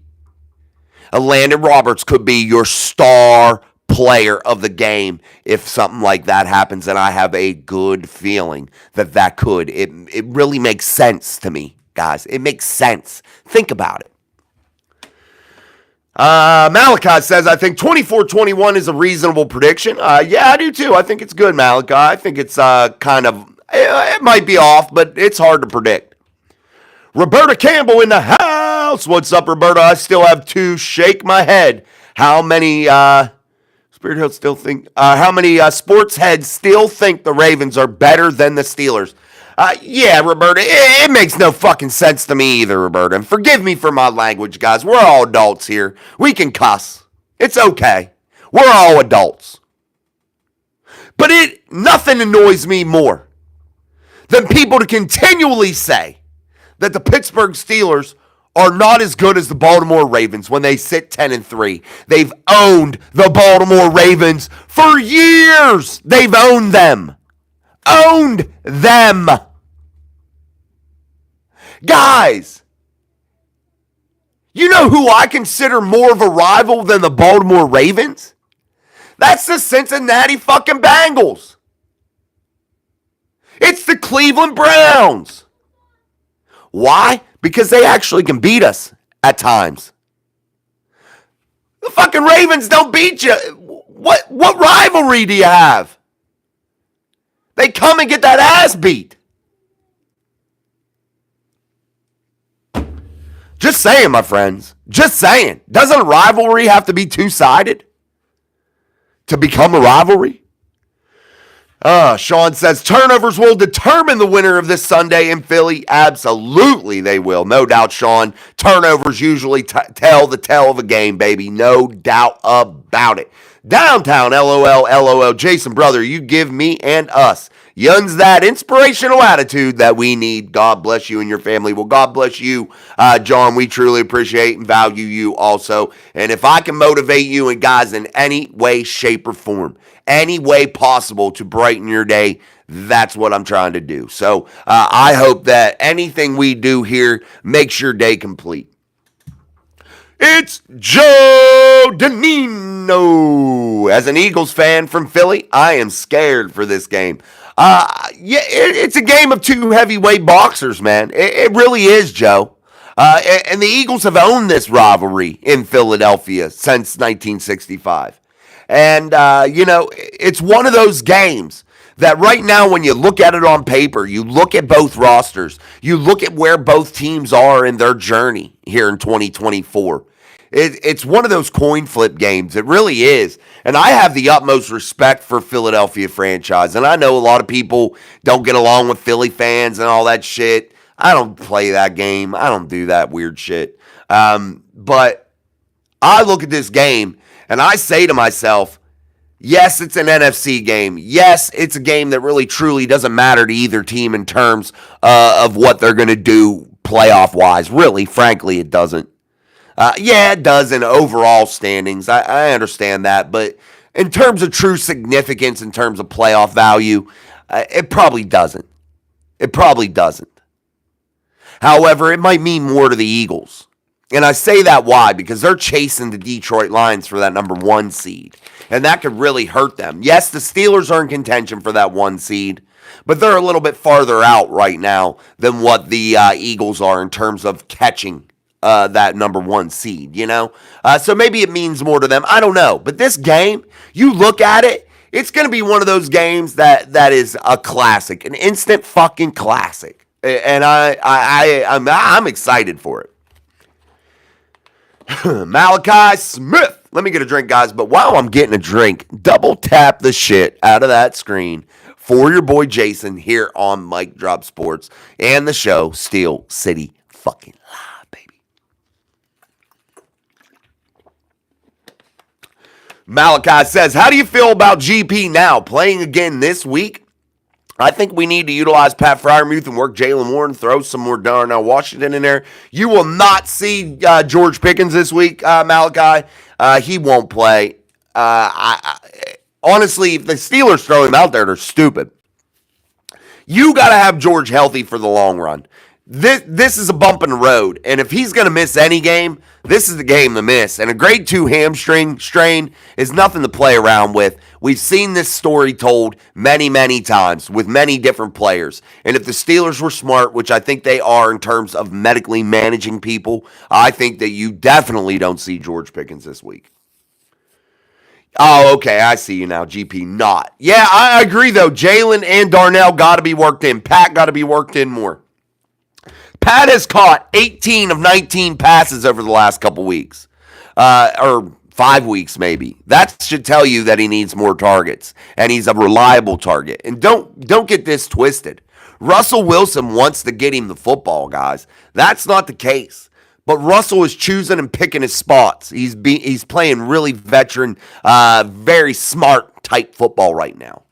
Landon Roberts could be your star player of the game if something like that happens, and I have a good feeling that could. It really makes sense to me, guys. It makes sense. Think about it. Malachi says, I think 24-21 is a reasonable prediction. Yeah, I do too. I think it's good, Malachi. I think it's kind of, it might be off, but it's hard to predict. Roberta Campbell in the house. What's up, Roberta? I still have to shake my head. How many Spirit Hill still think? How many sports heads still think the Ravens are better than the Steelers? Yeah, Roberta, it makes no fucking sense to me either, Roberta. And forgive me for my language, guys. We're all adults here. We can cuss. It's okay. We're all adults. But nothing annoys me more than people to continually say that the Pittsburgh Steelers are not as good as the Baltimore Ravens when they sit 10-3. They've owned the Baltimore Ravens for years. They've owned them. Owned them. Guys, you know who I consider more of a rival than the Baltimore Ravens? That's the Cincinnati fucking Bengals. It's the Cleveland Browns. Why? Because they actually can beat us at times. The fucking Ravens don't beat you. What rivalry do you have? They come and get that ass beat. Just saying, my friends. Just saying. Doesn't a rivalry have to be two-sided to become a rivalry? Sean says, turnovers will determine the winner of this Sunday in Philly. Absolutely they will. No doubt, Sean. Turnovers usually tell the tale of a game, baby. No doubt about it. Downtown, LOL. Jason, brother, you give me and us Yuns that inspirational attitude that we need. God bless you and your family. Well, God bless you, John. We truly appreciate and value you also. And if I can motivate you and guys in any way, shape, or form, any way possible to brighten your day, that's what I'm trying to do. So I hope that anything we do here makes your day complete. It's Joe Danino. As an Eagles fan from Philly, I am scared for this game. It's a game of two heavyweight boxers, man. It really is, Joe. And the Eagles have owned this rivalry in Philadelphia since 1965. And, it's one of those games that right now when you look at it on paper, you look at both rosters, you look at where both teams are in their journey here in 2024. It's one of those coin flip games. It really is. And I have the utmost respect for Philadelphia franchise. And I know a lot of people don't get along with Philly fans and all that shit. I don't play that game. I don't do that weird shit. But I look at this game and I say to myself, yes, it's an NFC game. Yes, it's a game that really truly doesn't matter to either team in terms of what they're going to do playoff-wise. Really, frankly, it doesn't. Yeah, it does in overall standings. I understand that. But in terms of true significance, in terms of playoff value, it probably doesn't. It probably doesn't. However, it might mean more to the Eagles. And I say that why? Because they're chasing the Detroit Lions for that number 1 seed. And that could really hurt them. Yes, the Steelers are in contention for that 1 seed. But they're a little bit farther out right now than what the Eagles are in terms of catching that number 1 seed, So maybe it means more to them. I don't know. But this game, you look at it, it's going to be one of those games that is a classic, an instant fucking classic. And I'm excited for it. Malachi Smith. Let me get a drink, guys. But while I'm getting a drink, double tap the shit out of that screen for your boy Jason here on Mic Drop Sports and the show Steel City fucking Live, baby. Malachi says, how do you feel about GP now playing again this week? I think we need to utilize Pat Freiermuth and work Jalen Warren, throw some more Darnell Washington in there. You will not see George Pickens this week, Malachi. He won't play. Honestly, if the Steelers throw him out there, they're stupid. You got to have George healthy for the long run. This is a bump in the road, and if he's going to miss any game, this is the game to miss. And a grade 2 hamstring strain is nothing to play around with. We've seen this story told many, many times with many different players. And if the Steelers were smart, which I think they are in terms of medically managing people, I think that you definitely don't see George Pickens this week. Oh, okay, I see you now, GP. Not. Yeah, I agree, though. Jalen and Darnell got to be worked in. Pat got to be worked in more. Pat has caught 18 of 19 passes over the last couple weeks, or 5 weeks maybe. That should tell you that he needs more targets, and he's a reliable target. And don't get this twisted. Russell Wilson wants to get him the football, guys. That's not the case. But Russell is choosing and picking his spots. He's playing really veteran, very smart type football right now.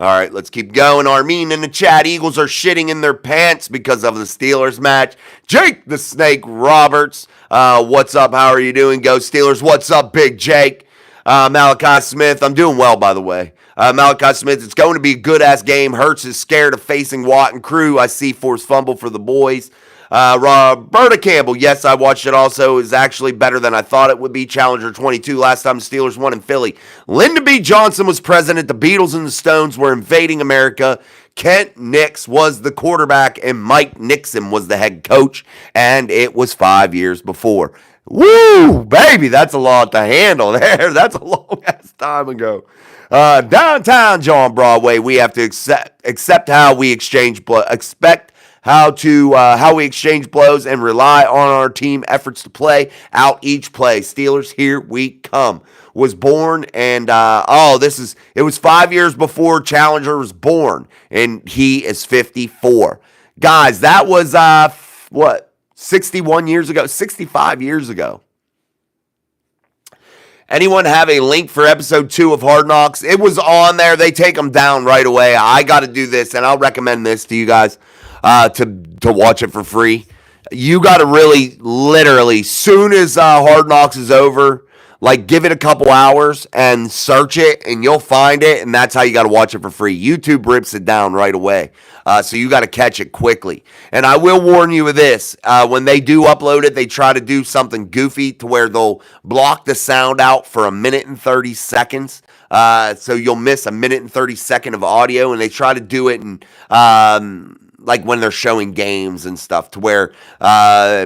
All right, let's keep going. Armin in the chat. Eagles are shitting in their pants because of the Steelers match. Jake the Snake Roberts. What's up? How are you doing? Go Steelers. What's up, Big Jake? Malachi Smith. I'm doing well, by the way. Malachi Smith, it's going to be a good-ass game. Hurts is scared of facing Watt and crew. I see forced fumble for the boys. Roberta Campbell, yes, I watched it also. Is actually better than I thought it would be. Challenger 22, last time the Steelers won in Philly. Lyndon B. Johnson was president. The Beatles and the Stones were invading America. Kent Nix was the quarterback, and Mike Nixon was the head coach, and it was 5 years before. Woo, baby, that's a lot to handle there. That's a long-ass time ago. Downtown John Broadway, we have to accept how we exchange how we exchange blows and rely on our team efforts to play out each play. Steelers, here we come. Was born and it was 5 years before Challenger was born, and he is 54. Guys, that was 61 years ago, 65 years ago. Anyone have a link for episode 2 of Hard Knocks? It was on there. They take them down right away. I got to do this, and I'll recommend this to you guys to watch it for free. You got to really, literally, soon as Hard Knocks is over, like give it a couple hours and search it, and you'll find it, and that's how you got to watch it for free. YouTube rips it down right away. So you got to catch it quickly. And I will warn you of this. When they do upload it, they try to do something goofy to where they'll block the sound out for 1 minute and 30 seconds. So you'll miss 1 minute and 30 seconds of audio, and they try to do it in like when they're showing games and stuff, to where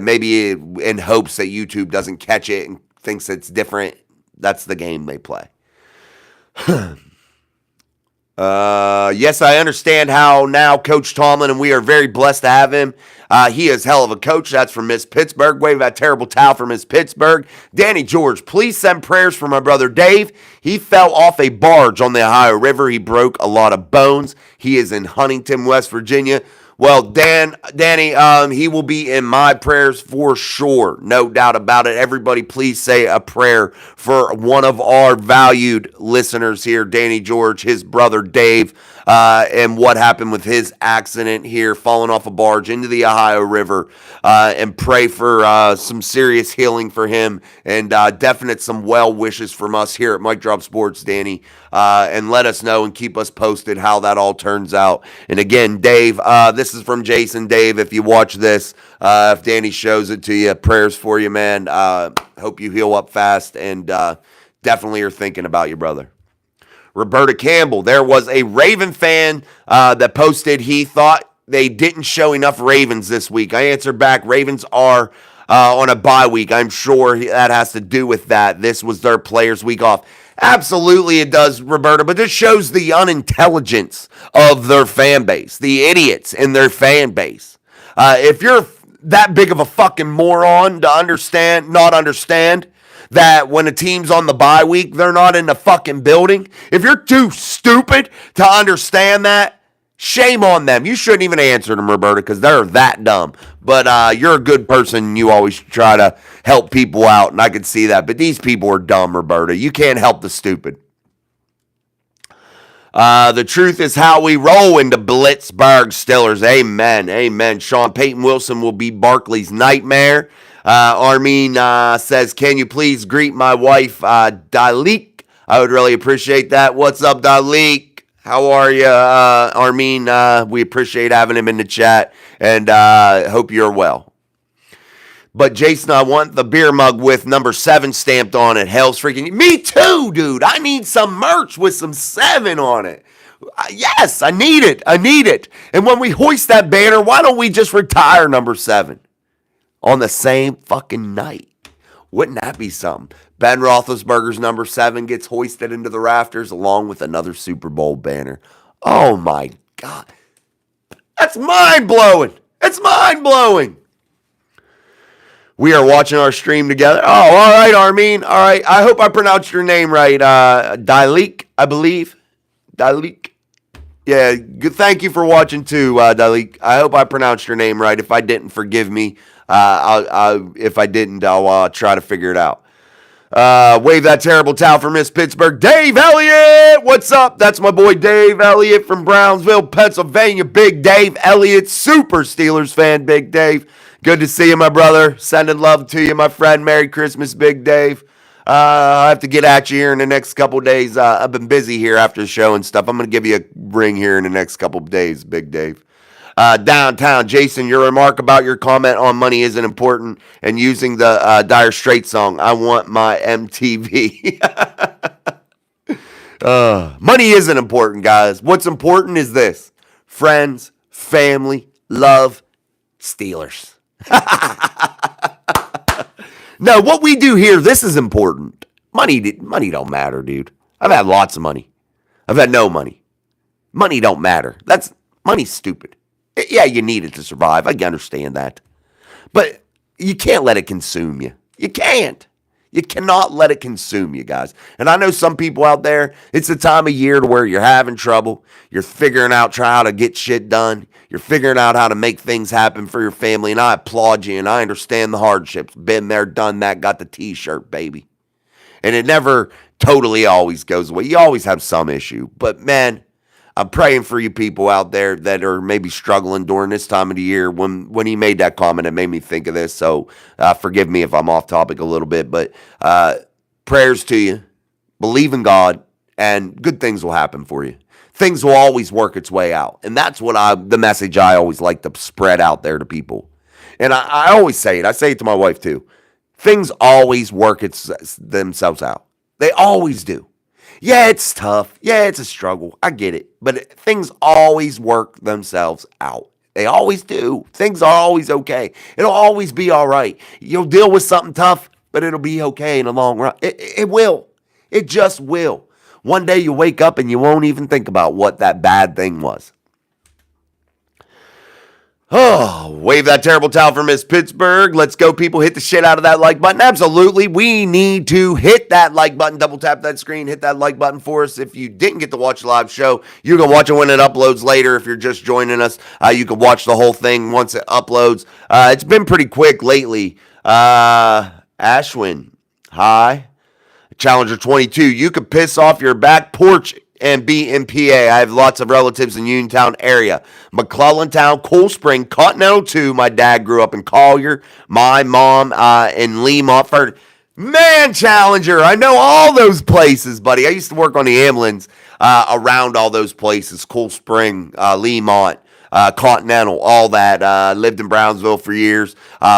maybe in hopes that YouTube doesn't catch it and thinks it's different. That's the game they play. Yes, I understand how now Coach Tomlin, and we are very blessed to have him. He is hell of a coach. That's from Miss Pittsburgh. Wave that terrible towel for Miss Pittsburgh. Danny George, please send prayers for my brother Dave. He fell off a barge on the Ohio River. He broke a lot of bones. He is in Huntington, West Virginia. Well, Danny, he will be in my prayers for sure. No doubt about it. Everybody, please say a prayer for one of our valued listeners here, Danny George, his brother Dave, and what happened with his accident here, falling off a barge into the Ohio River, and pray for some serious healing for him, and definite some well wishes from us here at Mike Drop Sports, Danny, and let us know and keep us posted how that all turns out. And again, Dave, this is from Jason. Dave, if you watch this, if Danny shows it to you, prayers for you, man. Hope you heal up fast, and definitely are thinking about your brother. Roberta Campbell, there was a Raven fan that posted he thought they didn't show enough Ravens this week. I answered back, Ravens are on a bye week. I'm sure that has to do with that. This was their players' week off. Absolutely it does, Roberta, but this shows the unintelligence of their fan base, the idiots in their fan base. If you're that big of a fucking moron to not understand that when a team's on the bye week, they're not in the fucking building, if you're too stupid to understand that, shame on them. You shouldn't even answer them, Roberta, because they're that dumb. But you're a good person. You always try to help people out, and I can see that. But these people are dumb, Roberta. You can't help the stupid. The truth is how we roll into Blitzburg Steelers. Amen. Amen. Sean Peyton Wilson will be Barkley's nightmare. Armin says, can you please greet my wife, Dalik? I would really appreciate that. What's up, Dalik? How are you, Armin? We appreciate having him in the chat, and hope you're well. But Jason, I want the beer mug with number 7 stamped on it. Hell's freaking... Me too, dude. I need some merch with some 7 on it. Yes, I need it. I need it. And when we hoist that banner, why don't we just retire number 7 on the same fucking night? Wouldn't that be something? Ben Roethlisberger's number 7 gets hoisted into the rafters along with another Super Bowl banner. Oh, my God. That's mind-blowing. It's mind-blowing. We are watching our stream together. Oh, all right, Armin. All right. I hope I pronounced your name right. Dalik, I believe. Dalik. Yeah, good. Thank you for watching too, Dalik. I hope I pronounced your name right. If I didn't, forgive me. If I didn't, I'll try to figure it out. Wave that terrible towel for Miss Pittsburgh. Dave Elliott, what's up? That's my boy Dave Elliott from Brownsville, Pennsylvania. Big Dave Elliott, super Steelers fan, Big Dave. Good to see you, my brother. Sending love to you, my friend. Merry Christmas, Big Dave. I have to get at you here in the next couple days. I've been busy here after the show and stuff. I'm going to give you a ring here in the next couple of days, Big Dave. Downtown, Jason, your remark about your comment on money isn't important and using the Dire Straits song, I want my MTV. Money isn't important, guys. What's important is this. Friends, family, love, Steelers. No, what we do here, this is important. Money don't matter, dude. I've had lots of money. I've had no money. Money don't matter. Money's stupid. Yeah, you need it to survive. I can understand that. But you can't let it consume you. You can't. You cannot let it consume you, guys. And I know some people out there, it's the time of year to where you're having trouble. You're figuring out how to get shit done. You're figuring out how to make things happen for your family. And I applaud you and I understand the hardships. Been there, done that, got the t-shirt, baby. And it never totally always goes away. You always have some issue. But man, I'm praying for you people out there that are maybe struggling during this time of the year. When he made that comment, it made me think of this. So forgive me if I'm off topic a little bit. But prayers to you. Believe in God. And good things will happen for you. Things will always work its way out. And that's what the message I always like to spread out there to people. And I always say it. I say it to my wife too. Things always work themselves out. They always do. Yeah, it's tough. Yeah, it's a struggle. I get it. But things always work themselves out. They always do. Things are always okay. It'll always be all right. You'll deal with something tough, but it'll be okay in the long run. It will. It just will. One day you wake up and you won't even think about what that bad thing was. Oh, wave that terrible towel for Miss Pittsburgh. Let's go, people. Hit the shit out of that like button. Absolutely. We need to hit that like button. Double tap that screen. Hit that like button for us. If you didn't get to watch the live show, you can watch it when it uploads later. If you're just joining us, you can watch the whole thing once it uploads. It's been pretty quick lately. Ashwin, hi. Challenger 22, you could piss off your back porch and be in PA. I have lots of relatives in Uniontown area. McClellan Town, Cool Spring, Continental 2. My dad grew up in Collier. My mom in Lee Montfort. Man, Challenger, I know all those places, buddy. I used to work on the ambulance around all those places. Cool Spring, Lemont, Continental, all that. Lived in Brownsville for years.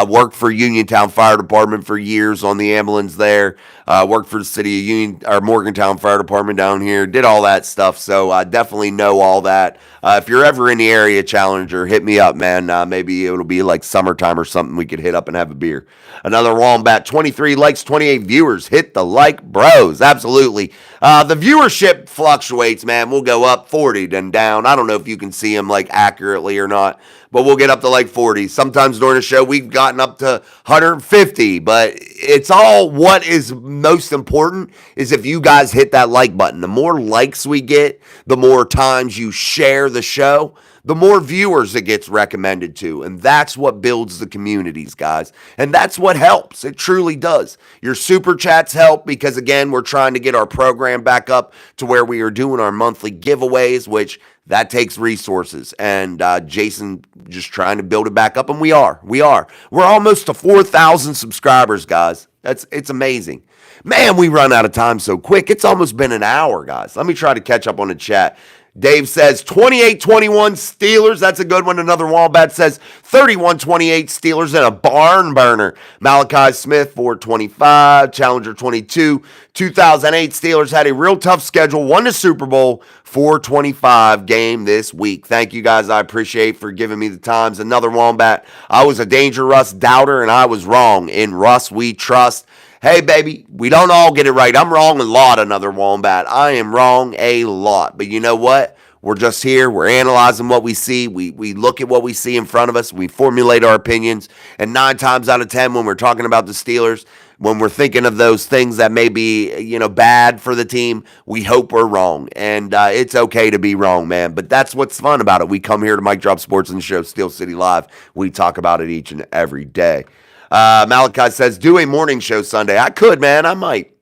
Worked for Uniontown Fire Department for years on the ambulance there. Worked for the city of Morgantown Fire Department down here. Did all that stuff, so I definitely know all that. If you're ever in the area, Challenger, hit me up, man. Maybe it'll be like summertime or something. We could hit up and have a beer. Another Wombat, 23 likes, 28 viewers. Hit the like, bros. Absolutely. The viewership fluctuates, man. We'll go up 40, then down. I don't know if you can see them like accurately or not, but we'll get up to like 40. Sometimes during the show, we've gotten up to 150, but it's all what is most important is if you guys hit that like button. The more likes we get, the more times you share the show, the more viewers it gets recommended to. And that's what builds the communities, guys. And that's what helps. It truly does. Your super chats help because, again, we're trying to get our program back up to where we are doing our monthly giveaways, which that takes resources. And Jason just trying to build it back up. And we are. We're almost to 4,000 subscribers, guys. It's amazing. Man, we run out of time so quick. It's almost been an hour, guys. Let me try to catch up on the chat. Dave says 28-21 Steelers. That's a good one. Another Wombat says 31-28 Steelers and a barn burner. Malachi Smith 425. Challenger 22. 2008 Steelers had a real tough schedule. Won the Super Bowl 425 game this week. Thank you guys. I appreciate for giving me the times. Another Wombat. I was a Danger Russ doubter and I was wrong. In Russ we trust. Hey, baby, we don't all get it right. I'm wrong a lot, another Wombat. I am wrong a lot. But you know what? We're just here. We're analyzing what we see. We look at what we see in front of us. We formulate our opinions. And 9 times out of 10, when we're talking about the Steelers, when we're thinking of those things that may be, bad for the team, we hope we're wrong. And it's okay to be wrong, man. But that's what's fun about it. We come here to Mike Drop Sports and the show, Steel City Live. We talk about it each and every day. Malachi says, do a morning show Sunday. I could, man. I might.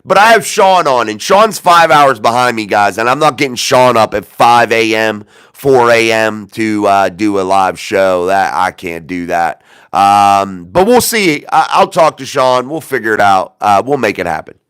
But I have Sean on, and Sean's 5 hours behind me, guys, and I'm not getting Sean up at 5 a.m., 4 a.m. to do a live show. That I can't do that. But we'll see. I'll talk to Sean. We'll figure it out. We'll make it happen.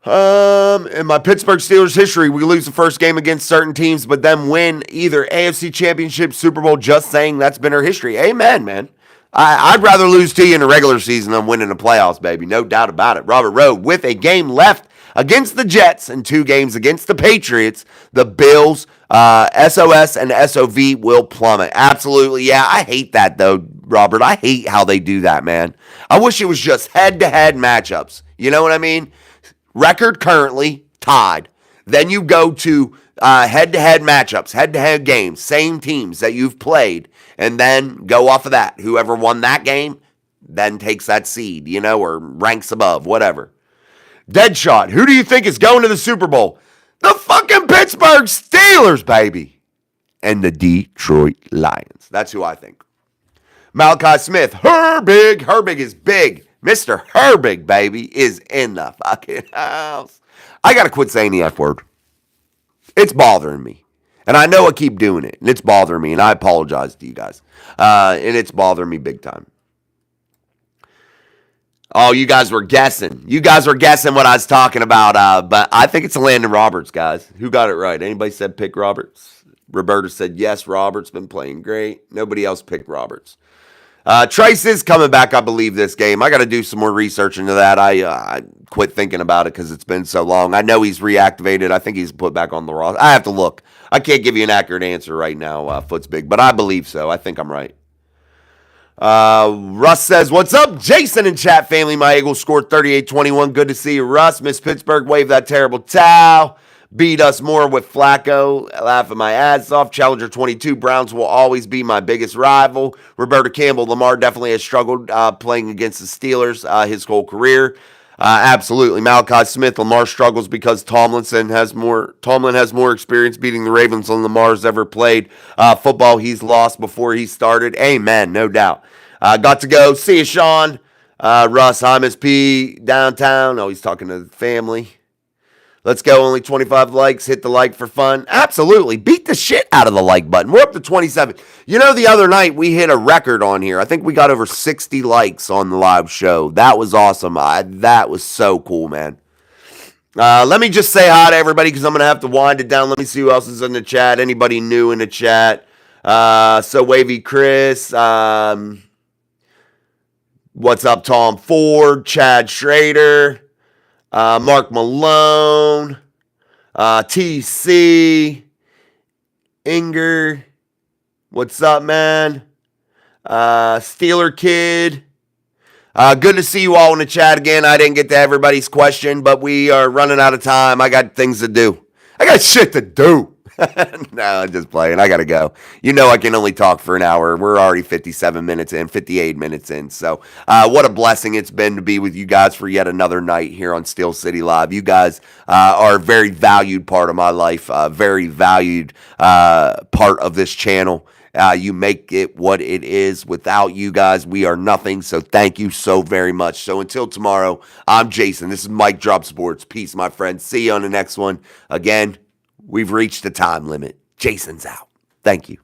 In my Pittsburgh Steelers history, we lose the first game against certain teams, but then win either AFC Championship, Super Bowl. Just saying that's been our history. Amen, man. I'd rather lose to you in the regular season than winning the playoffs, baby. No doubt about it. Robert Rowe, with a game left against the Jets and 2 games against the Patriots, the Bills, SOS and SOV will plummet. Absolutely. Yeah, I hate that, though, Robert. I hate how they do that, man. I wish it was just head-to-head matchups. You know what I mean? Record currently tied. Then you go to head-to-head matchups, head-to-head games, same teams that you've played, and then go off of that. Whoever won that game then takes that seed, or ranks above, whatever. Deadshot, who do you think is going to the Super Bowl? The fucking Pittsburgh Steelers, baby. And the Detroit Lions. That's who I think. Malachi Smith, Herbig is big. Mr. Herbig, baby, is in the fucking house. I got to quit saying the F word. It's bothering me. And I know I keep doing it. And it's bothering me. And I apologize to you guys. And it's bothering me big time. Oh, you guys were guessing. You guys were guessing what I was talking about. But I think it's Landon Roberts, guys. Who got it right? Anybody said pick Roberts? Roberta said yes, Roberts been playing great. Nobody else picked Roberts. Trice is coming back, I believe, this game. I got to do some more research into that. I quit thinking about it because it's been so long. I know he's reactivated. I think he's put back on the roster. I have to look. I can't give you an accurate answer right now, Foot's Big, but I believe so. I think I'm right. Russ says, what's up, Jason and chat family? My Eagles scored 38-21. Good to see you, Russ. Miss Pittsburgh, wave that terrible towel. Beat us more with Flacco. Laughing my ass off. Challenger 22. Browns will always be my biggest rival. Roberta Campbell. Lamar definitely has struggled playing against the Steelers his whole career. Absolutely. Malachi Smith. Lamar struggles because Tomlin has more experience beating the Ravens than Lamar's ever played. Football he's lost before he started. Amen. No doubt. Got to go. See you, Sean. Russ, I'm his P downtown. Oh, he's talking to the family. Let's go. Only 25 likes. Hit the like for fun. Absolutely. Beat the shit out of the like button. We're up to 27. The other night we hit a record on here. I think we got over 60 likes on the live show. That was awesome. That was so cool, man. Let me just say hi to everybody because I'm going to have to wind it down. Let me see who else is in the chat. Anybody new in the chat? So Wavy Chris. What's up, Tom Ford? Chad Schrader. Mark Malone, TC, Inger, what's up, man? Steeler Kid. Good to see you all in the chat again. I didn't get to everybody's question, but we are running out of time. I got things to do. I got shit to do. No, I'm just playing. I got to go. You know, I can only talk for an hour. We're already 57 minutes in, 58 minutes in. So, what a blessing it's been to be with you guys for yet another night here on Steel City Live. You guys are a very valued part of my life, very valued part of this channel. You make it what it is. Without you guys, we are nothing. So thank you so very much. So until tomorrow, I'm Jason. This is Mike Drop Sports. Peace, my friends. See you on the next one. Again, we've reached the time limit. Jason's out. Thank you.